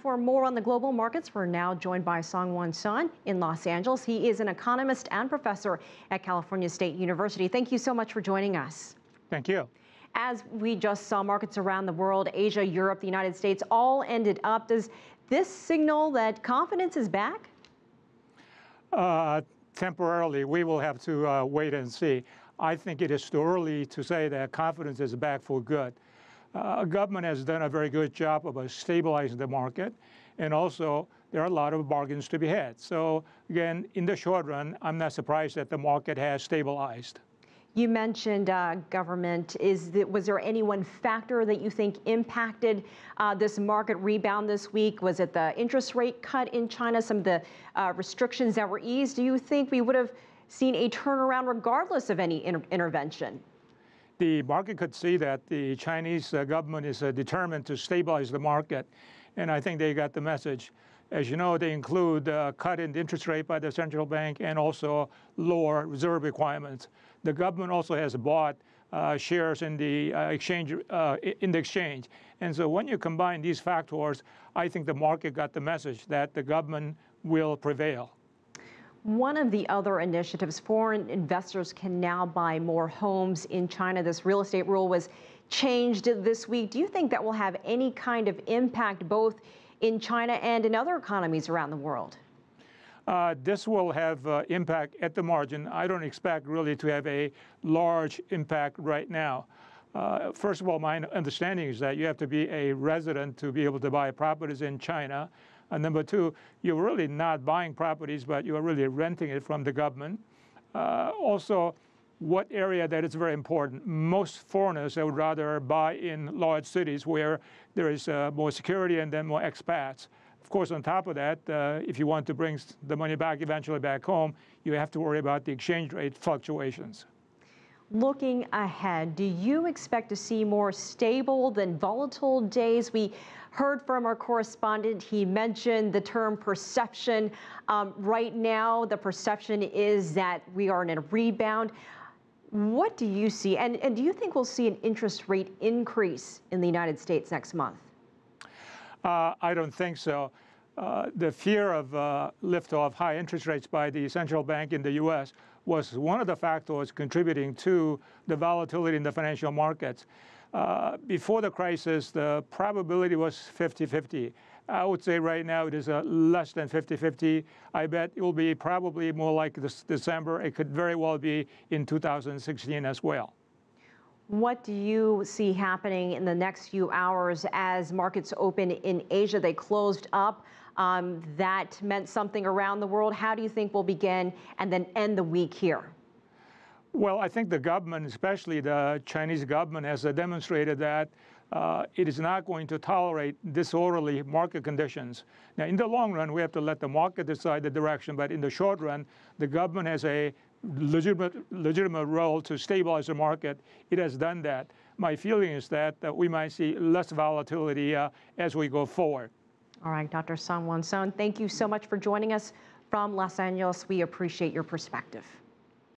for more on the global markets, we're now joined by Won Sohn in Los Angeles. He is an economist and professor at California State University. Thank you so much for joining us. Thank you. As we just saw, markets around the world, Asia, Europe, the United States, all ended up. Does this signal that confidence is back? Temporarily, we will have to wait and see. I think it is too early to say that confidence is back for good. Government has done a very good job of stabilizing the market, and also there are a lot of bargains to be had. So again, in the short run, I'm not surprised that the market has stabilized. You mentioned government. Was there any one factor that you think impacted this market rebound this week? Was it the interest rate cut in China, some of the restrictions that were eased? Do you think we would have seen a turnaround regardless of any intervention? The market could see that the Chinese government is determined to stabilize the market, and I think they got the message. As you know, they include cut in the interest rate by the central bank and also lower reserve requirements. The government also has bought shares in the exchange. And so when you combine these factors, I think the market got the message that the government will prevail. One of the other initiatives, foreign investors can now buy more homes in China. This real estate rule was changed this week. Do you think that will have any kind of impact both in China and in other economies around the world? This will have impact at the margin. I don't expect really to have a large impact right now. First of all, my understanding is that you have to be a resident to be able to buy properties in China. And number two, you're really not buying properties, but you're really renting it from the government. Also, what area that is very important. Most foreigners would rather buy in large cities where there is more security and then more expats. Of course, on top of that, if you want to bring the money back eventually back home, you have to worry about the exchange rate fluctuations. Looking ahead, do you expect to see more stable than volatile days? We heard from our correspondent. He mentioned the term perception. Right now, the perception is that we are in a rebound. What do you see? And do you think we'll see an interest rate increase in the United States next month? I don't think so. The fear of liftoff high interest rates by the central bank in the U.S. was one of the factors contributing to the volatility in the financial markets. Before the crisis, the probability was 50-50. I would say right now it is less than 50-50. I bet it will be probably more like this December. It could very well be in 2016 as well. What do you see happening in the next few hours as markets open in Asia? They closed up. That meant something around the world. How do you think we'll begin and then end the week here? Well, I think the government, especially the Chinese government, has demonstrated that it is not going to tolerate disorderly market conditions. Now, in the long run, we have to let the market decide the direction. But in the short run, the government has a legitimate role to stabilize the market. It has done that. My feeling is that we might see less volatility as we go forward. All right, Dr. Won Sohn, thank you so much for joining us from Los Angeles. We appreciate your perspective.